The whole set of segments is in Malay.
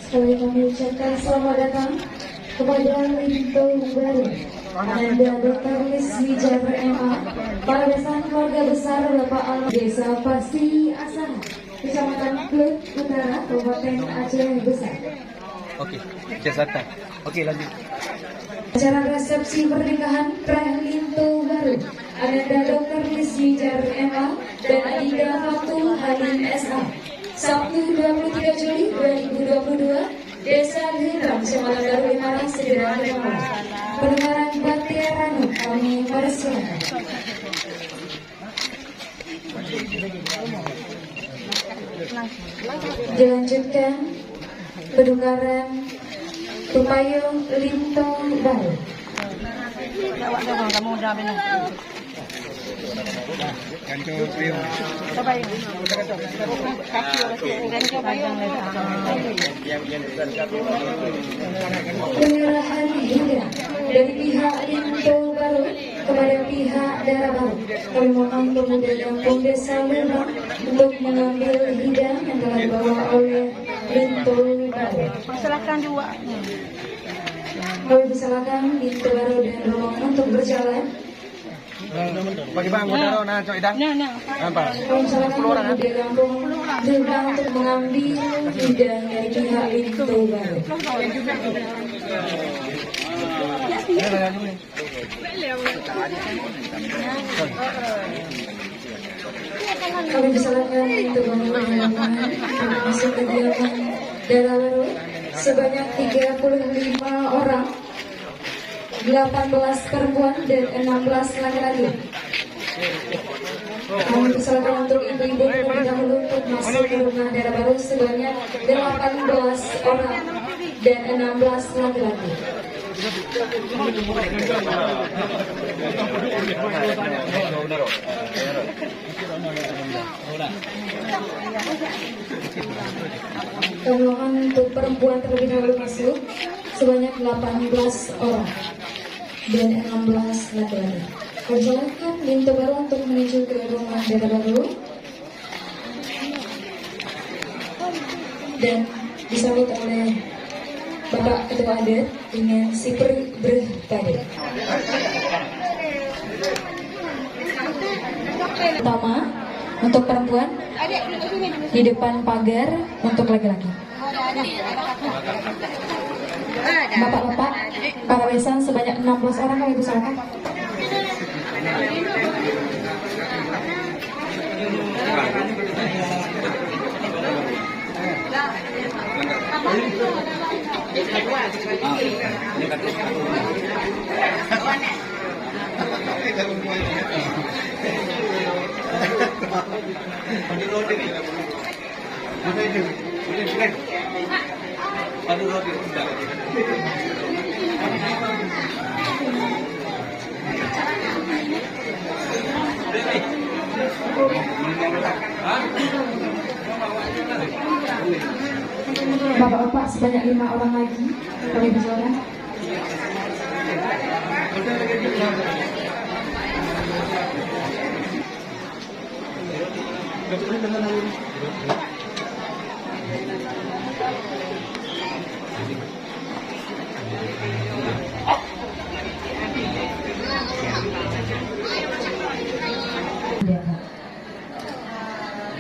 Sekali kami ucapkan selamat datang kepada Linto Baru, Anda Dr. Wiswijar MA, para besan keluarga besar Bapak Al Desa Pasti Asana, Kecamatan Klut Utara, Kabupaten Aceh Besar. Oke, Jakarta. Oke, lanjut. Acara resepsi pernikahan Prai Linto Baru, Ananda Dr. Wiswijar MA dan Adinda Fatul Halim SA. Sabtu 23 Juli 2022, Desa Lirang, Kecamatan Darul Marang, segera dimulai. Pendengaran Batiranu kami persilakan. Dilanjutkan penukaran Pepayung Linto Baru. Kamu udah benar. Penyerahan hingga dari pihak Linto Baru kepada pihak Dara Baru. Kami mohon pemuda dan desa Lirang untuk mengambil hidang yang telah dibawa oleh Linto Baru. Silakan dua. Kami persilakan Linto Baru dan rombongan untuk berjalan. Bagi bang, mau nah, coy dah. Apa? Kami persilakan pemuda kampung Lirang untuk mengambil hidang dari pihak Linto Baru. Kami persilakan Linto Baru masuk ke kediaman Dara Baru sebanyak 35 orang, 18 perempuan dan 16 laki-laki. Kami persilakan untuk ibu-ibu terlebih dahulu untuk masuk ke rumah Dara Baru sebanyak 18 orang dan 16 laki-laki. Kami mohon untuk perempuan terlebih dahulu masuk sebanyak 18 orang dan 16 laki-laki. Persilakan Linto Baru untuk menuju ke rumah Dara Baru dan disambut oleh Bapak Ketua Adat dengan Siper Berkade. Pertama untuk perempuan di depan pagar untuk laki-laki. Bapak-bapak, para besan sebanyak 16 orang kami persilakan. Bapak-bapak sebanyak 5 orang lagi kami persilakan.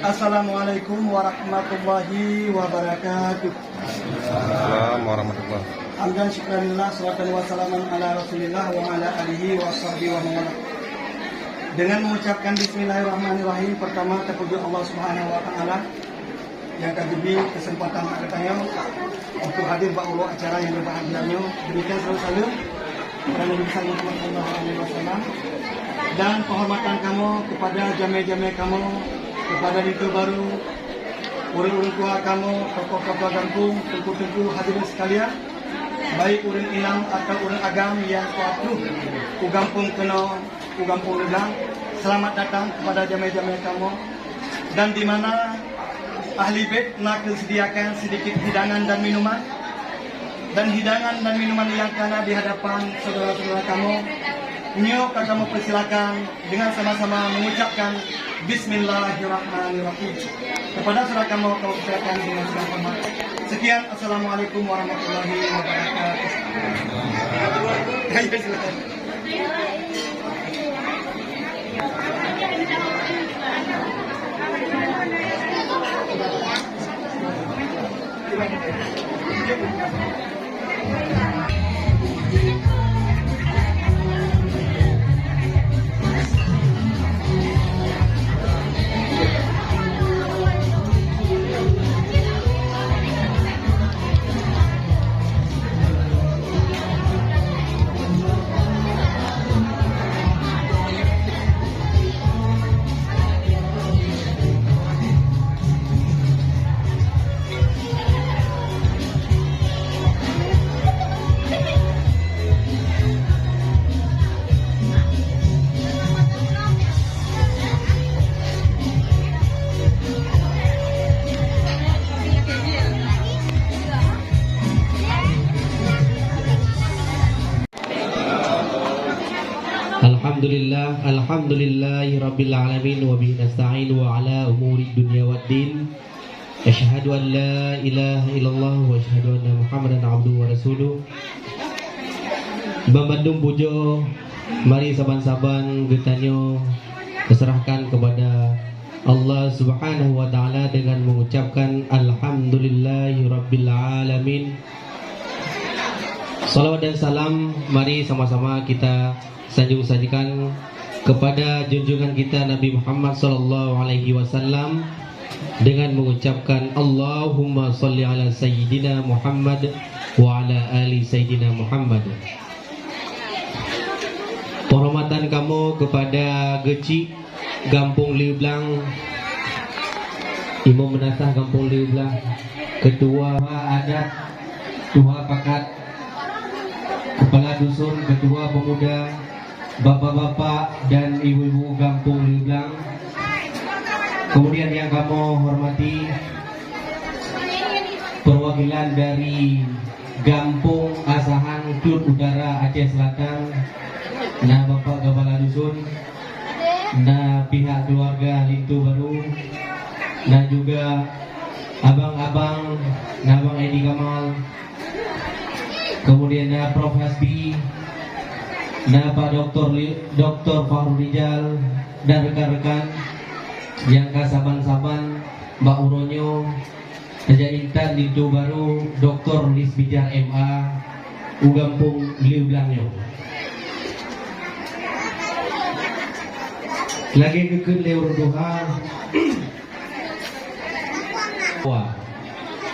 Assalamualaikum warahmatullahi wabarakatuh. Assalamualaikum warahmatullahi wabarakatuh. Hamdan syukranillah salatan wa salaman ala Rasulillah wa ala alihi wa sahbihi wa mawala. Dengan mengucapkan bismillahirrahmanirrahim, pertama terpuji Allah Subhanahu wa taala yang akan diberi kesempatan nak katanya untuk hadir Pak Ulu acara yang berbahagianya. Demikian selalu kepada Nabi Muhammad SAW dan penghormatan kamu kepada jamaah-jamaah kamu, kepada Dito Baru, orang-orang tua kamu, tokoh-tokoh kampung, tengku-tengku hadirin sekalian, baik orang inang atau orang agam yang suatu ugampung kena ugampung Leblang. Selamat datang kepada jamaah-jamaah kamu, dan di mana ahli bait nak disediakan sedikit hidangan dan minuman, dan hidangan dan minuman yang kena di hadapan saudara-saudara kamu. Nyo kamu persilakan dengan sama-sama mengucapkan Bismillahirrahmanirrahim. Kepada saudara kamu kau persilakan dengan segala hormat. Sekian, Assalamualaikum warahmatullahi wabarakatuh. Silakan. Alhamdulillahi rabbil alamin wa bihi nasta'in wa ala umuri dunya waddin. Asyhadu an la ilaha illallah wa asyhadu anna Muhammadan abduhu wa rasuluh. Membandung pujo mari saban-saban getanyo keserahkan kepada Allah Subhanahu wa taala dengan mengucapkan alhamdulillahi rabbil alamin. Salawat dan salam mari sama-sama kita sanjung-sanjungkan kepada junjungan kita Nabi Muhammad sallallahu alaihi wasallam dengan mengucapkan Allahumma shalli ala sayyidina Muhammad wa ala ali sayyidina Muhammad. Penghormatan kamu kepada Geci Kampung Leblang, Imam Menasah Kampung Leblang, Ketua Adat, Ketua Pakat, Kepala Dusun, Ketua Pemuda, bapak-bapak dan ibu-ibu Kampung Leblang. Kemudian yang kamu hormati perwakilan dari Kampung Asahan Klub Udara Aceh Selatan, nah Bapak Kepala Dusun, nah pihak keluarga Lintu Baru, nah juga abang-abang, nah Bang Edi Kamal, kemudian nah Prof Hasbi, nah Pak Dr. Fahru Rijal dan rekan-rekan yang kasaban-saban Mbak Uronyo, Raja Intan Lintu Baru, Dr. Lis Bijar MA, Ugampung Leblangnyo. Lagi kekun lewur doha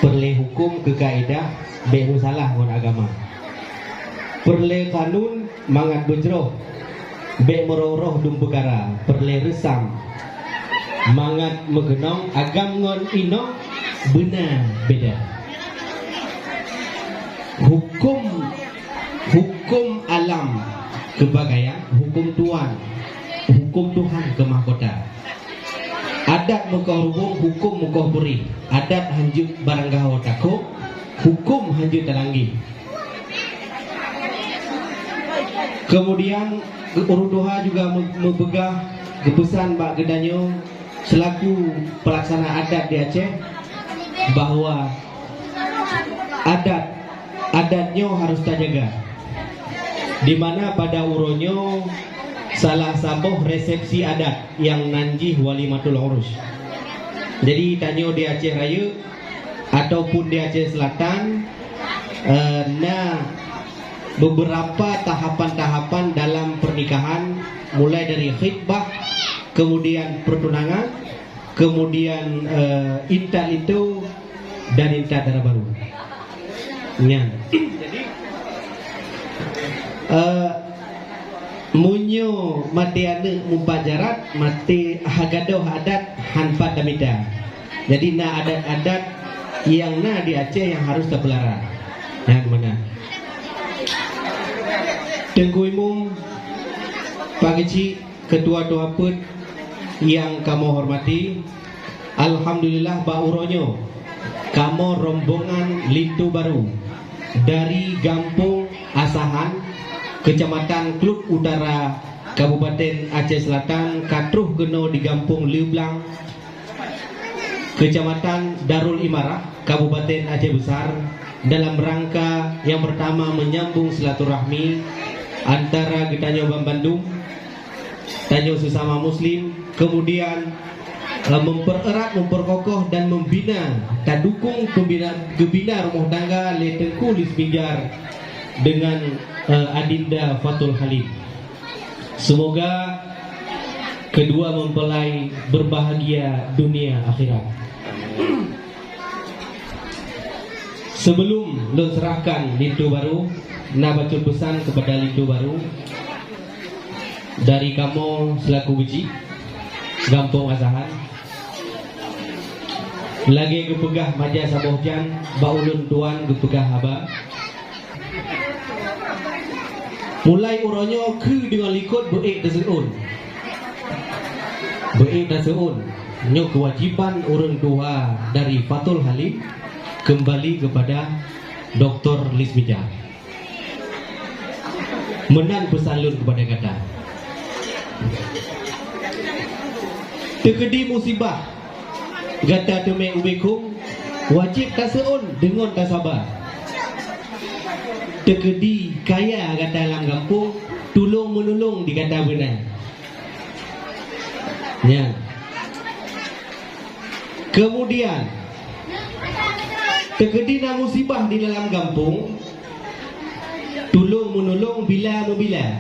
perle hukum ke kaedah behu salah ngon agama. Perle kanun mangat bejroh be meroroh dum perkara. Perle resam mangat megenong agam ngon inong benar beda. Hukum alam kebagaian, hukum Tuhan, hukum Tuhan ke mahkota. Adat muka hubung, hukum muka beri. Adat hanjuk barang gahawa takut, hukum hanjuk talanggi. Kemudian Urudoha juga membegah kepesan Pak Gedanyo selaku pelaksana adat di Aceh bahwa adatnya harus terjaga. Di mana pada uronyo salah sabuh resepsi adat yang nanjih walimatul urus. Jadi tanyo di Aceh Raya ataupun di Aceh Selatan, beberapa tahapan-tahapan dalam pernikahan, mulai dari khitbah, kemudian pertunangan, kemudian Intan itu dan Intan Darah Baru. Ya. Jadi munyo mati ane mumpajarat mati hagado adat hanpat damida. Jadi na adat-adat yang na di Aceh yang harus terpelihara. Yang mana? Tengku Imum, Pak Kecik, Ketua Doa Put yang kamu hormati, alhamdulillah Bauronyo, kamu rombongan Lintu Baru dari Gampung Asahan, Kecamatan Kluk Utara, Kabupaten Aceh Selatan, Katruh Geno di Gampung Liublang, Kecamatan Darul Imarah, Kabupaten Aceh Besar, dalam rangka yang pertama menyambung silaturahmi antara Getanyo Bandung, Tanyo sesama Muslim, kemudian mempererat, memperkokoh dan membina dan dukung gebina rumah tangga Tengku Lis Mijar dengan Adinda Fatul Halim. Semoga kedua mempelai berbahagia dunia akhirat. Sebelum lo serahkan Lintu Baru, nak baca pesan kepada Lintu Baru dari kamu selaku biji Gampung Asahan. Lagi kepegah Maja Sabohjan, Baulun Tuan kepegah Haba. Mulai uronyo ke dengan likut beik daseun. Beik daseun. Nyo kewajiban orang tua dari Fatul Halim kembali kepada Dr. Lis Mijar. Menan pesalun kepada kata. Tekedi musibah gata teme ubekum wajib taseun dengan tasabar. Tekedi kaya kata dalam kampung tulung menolong di kata benar. Ya. Kemudian tekedi na musibah di dalam kampung tulung menolong bila membila.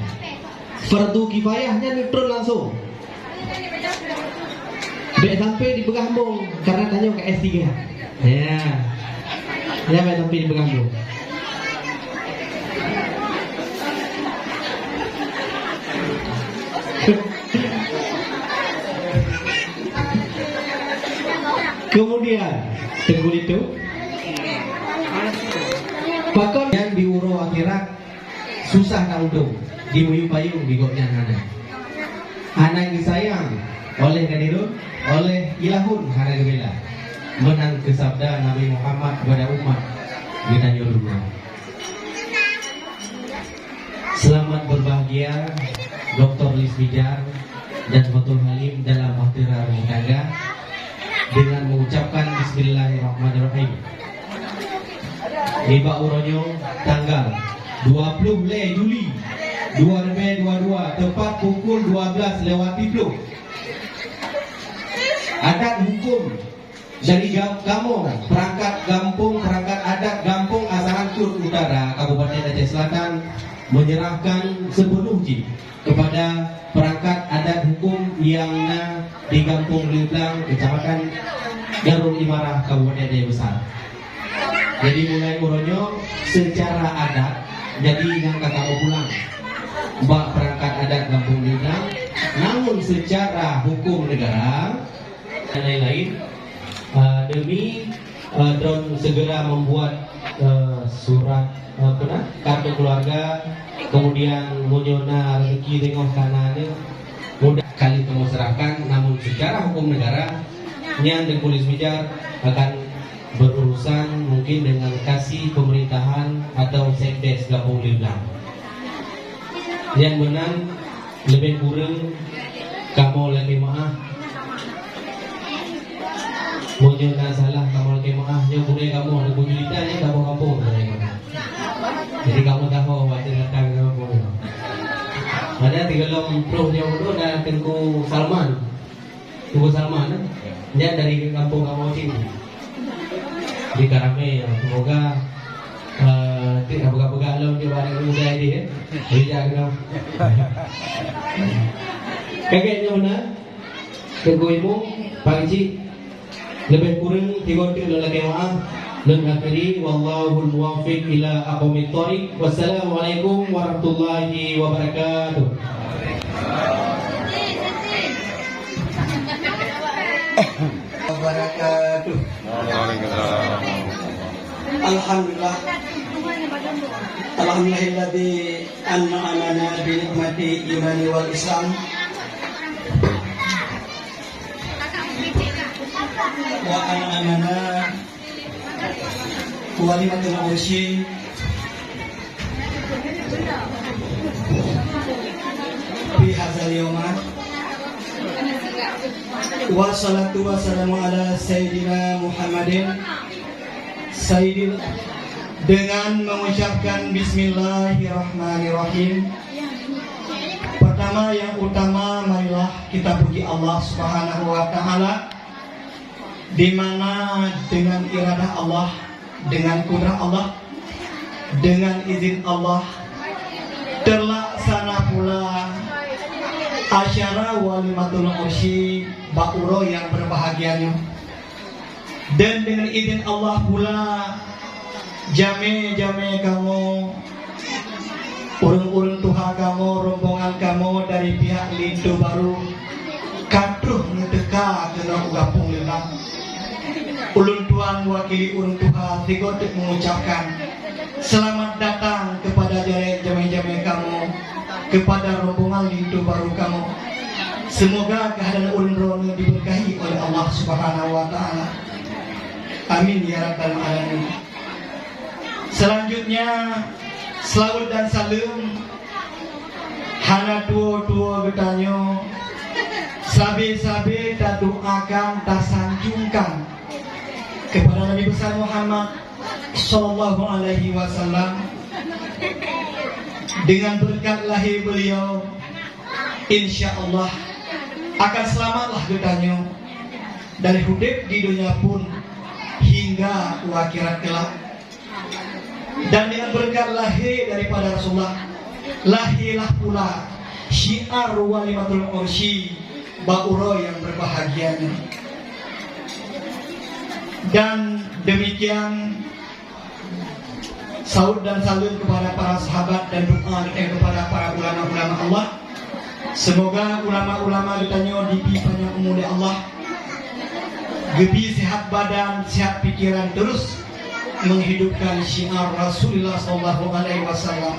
Fardu kifayahnya neutral langsung. Baik sampai di Begambung karena tanya ke S3. Ya. Ya baik sampai di Begambung. Kemudian tenggul itu pakon yang diuro akhirat susah nak undung di muyu payung di goknya anak disayang oleh kadirun oleh ilahun hara gebela menang kesabda Nabi Muhammad kepada umat kita nyuruhnya. Selamat berbahagia Dr. Lis Mijar dan Fatul Halim dalam bahtera rumah tangga dengan mengucapkan Bismillahirrahmanirrahim. Iba Uronyo tanggal 20 Juli 2022 tepat pukul 12:10. Adat hukum dari kamu perangkat kampung perangkat adat Gampung Asahan Kluk Utara Kabupaten Aceh Selatan menyerahkan sepenuhnya kepada perangkat adat hukum yang di Gampung Liublang, Kecamatan Darul Imarah, Kabupaten Aceh Besar. Jadi mulai uronyo secara adat, jadi yang kakak mau pulang, mbak perangkat adat Gampung Liublang, namun secara hukum negara dan lain-lain, demi drone segera membuat surat kartu keluarga, kemudian munyona rezeki tengok kanannya mudah kali kamu serahkan, namun secara hukum negara yang Tengku Lis Mijar akan berurusan mungkin dengan kasih pemerintahan atau sekdes Gampung Liublang. Yang menang lebih kurang kamu lagi maaf munyona salah kamu lagi maaf yang boleh kamu ada bunyitannya kampung-kampung. Jadi kamu tahu wajib datang ke kampung. Ada 30 yang dulu dan Tengku Salman. Tengku Salman dia dari kampung kamu sini. Di Karame, semoga tidak begal-begal lo dia balik muda ini ya. Jadi jangan. Kakeknya mana? Kegoimu Pak Haji lebih kurang 3 lagi maaf dan akhiri wallahul muwaffiq ila aqwamit thoriq. Wassalamualaikum warahmatullahi wabarakatuh. Wabarakatuh. Alhamdulillah. Alhamdulillahilladzi an'amana bi nikmati imani wal Islam. Wa an'amana wa limatul ursyi fi hadzal yawma. Wassalatu wassalamu ala Sayyidina Muhammadin Sayyidil, dengan mengucapkan Bismillahirrahmanirrahim. Pertama yang utama, marilah kita puji Allah Subhanahu wa Ta'ala, di mana dengan iradah Allah, dengan kudrah Allah, dengan izin Allah terlaksana pula asyara walimatul ursyi Ba'uro yang berbahagianya. Dan dengan izin Allah pula jame-jame kamu, urung-urung tuha kamu, rombongan kamu dari pihak Lintu Baru katruh ngedeka kena ugapung lelang. Ulun tuan wakili urung tuha tigotik mengucapkan selamat datang kepada jame-jame kamu, kepada rombongan Lintu Baru kamu. Semoga kehadiran ulun rono diberkahi oleh Allah Subhanahu wa Ta'ala. Amin ya rabbal alamin. Selanjutnya selawat dan salam hana dua getanyo sabe-sabe tak doakan tak sanjungkan kepada Nabi besar Muhammad sallallahu alaihi wasallam. Dengan berkat lahir beliau, insya Allah akan selamatlah getanyo dari hidup di dunia pun hingga akhirat kelak. Dan dengan berkat lahir daripada Rasulullah, lahirlah pula syiar walimatul ursyi Ba'uro yang berbahagianya. Dan demikian saud dan salam kepada para sahabat dan doa kepada para ulama-ulama Allah. Semoga ulama-ulama ditanya dipi panjang umur oleh Allah, gebi sehat badan, sehat pikiran, terus menghidupkan syiar Rasulullah sallallahu alaihi wasallam.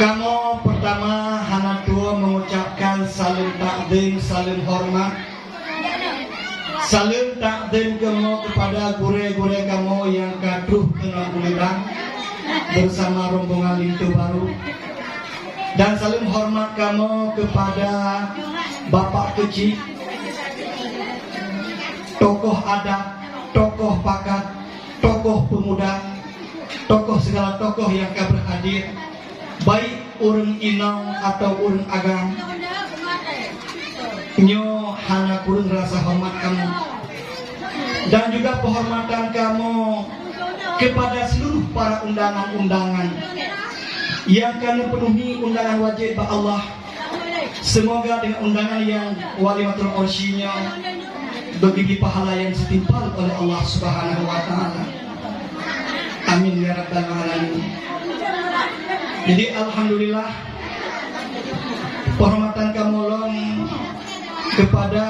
Kamu pertama hana tua mengucapkan salam takdim, salam hormat, salam takdim kamu kepada gure-gure kamu yang kadruh kena kuliran bersama rombongan Lintu Baru. Dan salam hormat kamu kepada bapak kecil, tokoh adat, tokoh pakat, tokoh pemuda, tokoh segala tokoh yang akan berhadir, baik urang inang atau urang agam. Nyo hana kurang rasa hormat kamu. Dan juga penghormatan kamu kepada seluruh para undangan-undangan yang akan memenuhi undangan wajib Allah. Semoga dengan undangan yang walimatul ursyinya bagi pahala yang setimpal oleh Allah Subhanahu wa Ta'ala. Amin ya rabbal alamin. Jadi alhamdulillah penghormatan kamulon kepada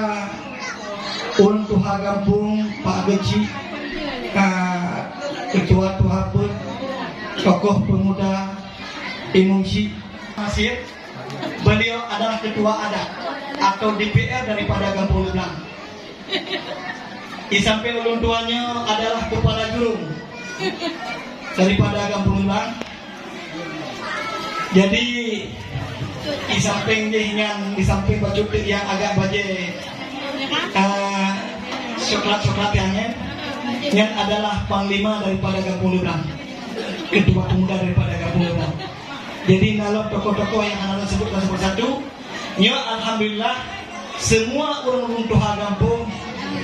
urang tuha kampung Pak Geci, ketua tuha pun, tokoh pemuda Imam Syih Masjid. Beliau adalah ketua adat atau DPR daripada Kampung Leblang. Di samping ulun tuanya adalah kepala jurung daripada Kampung Leblang. Jadi di samping di samping baju yang agak baje coklat yang adalah panglima daripada Kampung Leblang, ketua pemuda daripada Kampung Leblang. Jadi kalau tokoh-tokoh yang anak sebut satu, ya alhamdulillah semua orang tuha kampung,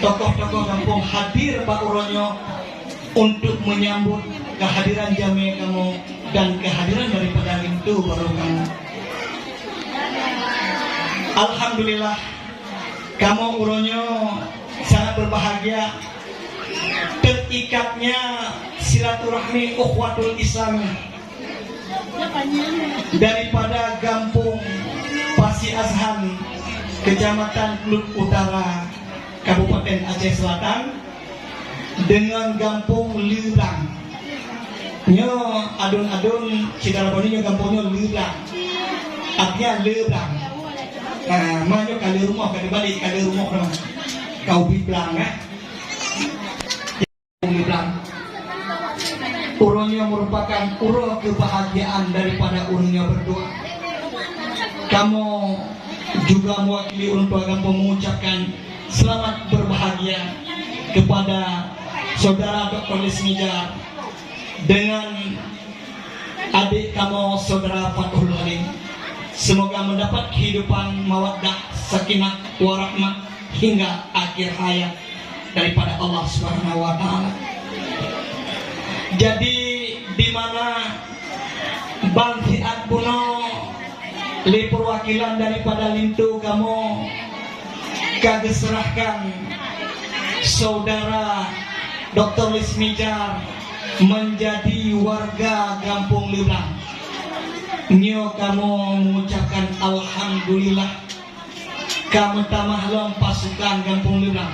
tokoh-tokoh kampung hadir Pak Uronyo untuk menyambut kehadiran jame kamu dan kehadiran daripada Lintu Baru kamu. Alhamdulillah, kamu uronyo sangat berbahagia. Terikatnya silaturahmi ukhuwatul Islam daripada Gampung Pasi Azhan, Kecamatan Lut Utara, Kabupaten Aceh Selatan, dengan Gampung Lirang. Nyo adun-adun Cikaraboni nyo gampungnya Lirang. Artinya Lirang. Nah, manyo kali rumah kali balik kali rumah nama. Kau bilang bilang. Uronya merupakan uro kebahagiaan daripada uronya berdoa. Kamu juga mewakili urun tua kampung mengucapkan selamat berbahagia kepada saudara Dr. Lismijar dengan adik kamu saudara Fathul Halim. Semoga mendapat kehidupan mawaddah, sakinah, warahmah hingga akhir hayat daripada Allah Subhanahu wa taala. Jadi di mana Bang Hiat Puno li perwakilan daripada Lintu kamu kagak serahkan saudara Dr. Lismijar menjadi warga Gampung Lirang. Nyo kamu mengucapkan alhamdulillah kamu tamah pasukan Gampung Lirang.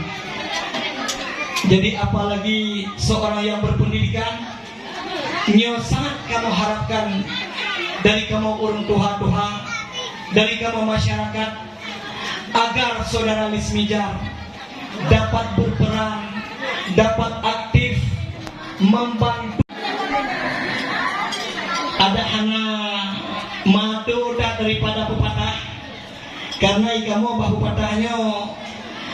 Jadi apalagi seorang yang berpendidikan, nyo sangat kamu harapkan dari kamu urun tuha-tuha, dari kamu masyarakat, agar saudara Lismijar dapat berperan, dapat aktif membantu. Ada hana matu tak daripada pepatah, karena kamu bahu patahnya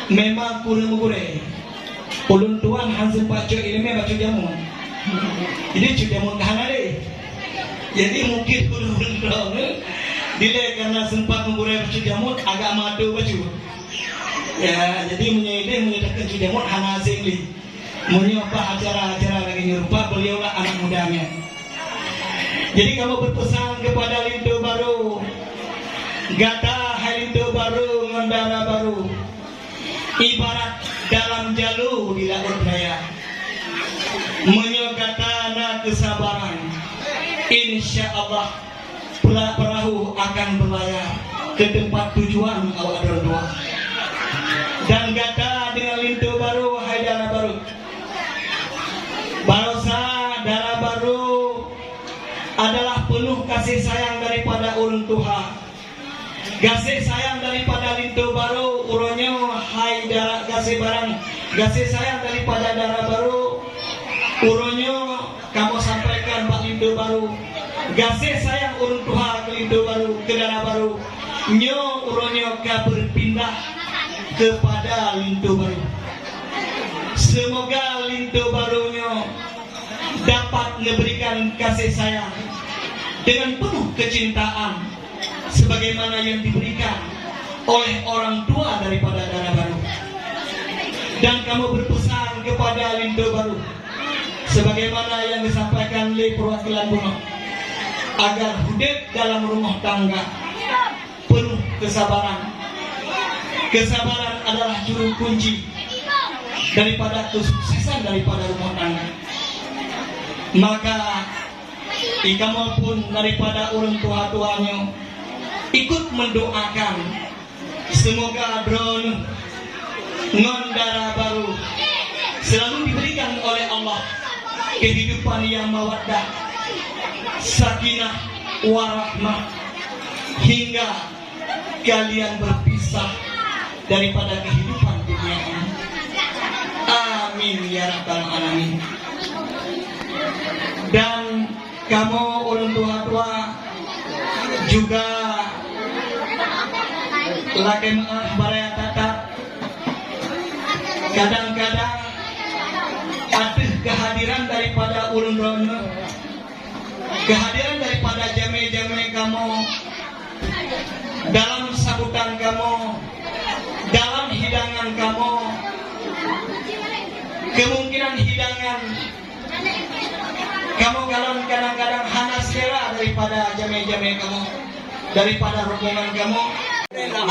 memang kurang-kurang. Ulun tuan hansen baca ilmu baca jamun. Jadi cuci jamun kahana deh. Jadi mungkin ulun dong. Dile karena sempat mengurai baca jamun agak madu baca. Ya, jadi menyedihkan cuci jamun hana singli. Menyapa acara-acara lagi nyerupa beliaulah anak mudanya. Jadi kamu berpesan kepada Lintu baru, gata Lintu baru, ngandara baru, ibarat dalam jalur di laut raya, menyokatana kesabaran. Insya Allah perahu akan berlayar ke tempat tujuan awak berdua. Dan gata dengan Lintu baru, hai darah baru, bangsa darah baru adalah penuh kasih sayang daripada urun Tuhan. Kasih sayang daripada Lintu baru uronyo hai darah kasih barang. Kasih sayang daripada darah baru uronyo kamu sampaikan Pak Lintu baru. Kasih sayang urun Tuhan ke Lintu baru, ke darah baru. Nyo uronyo ka berpindah kepada Lintu baru. Semoga Lintu barunya dapat memberikan kasih sayang dengan penuh kecintaan sebagaimana yang diberikan oleh orang tua daripada darah baru. Dan kamu berpesan kepada Lintu baru sebagaimana yang disampaikan oleh perwakilan Puno, agar hidup dalam rumah tangga penuh kesabaran. Kesabaran adalah juru kunci daripada kesuksesan daripada rumah tangga. Maka kamu pun daripada orang tua-tuanya ikut mendoakan semoga drone ngondara baru selalu diberikan oleh Allah kehidupan yang mawaddah, sakinah, warahmah hingga kalian berpisah daripada kehidupan dunia ini. Amin ya rabbal alamin. Dan kamu orang tua-tua juga lagi baraya tatap. Kadang-kadang ada kehadiran daripada ulun rono, kehadiran daripada jame-jame kamu dalam sambutan kamu, dalam hidangan kamu. Kemungkinan hidangan kamu kalau kadang-kadang hana selera daripada jame-jame kamu, daripada rombongan kamu. Jangan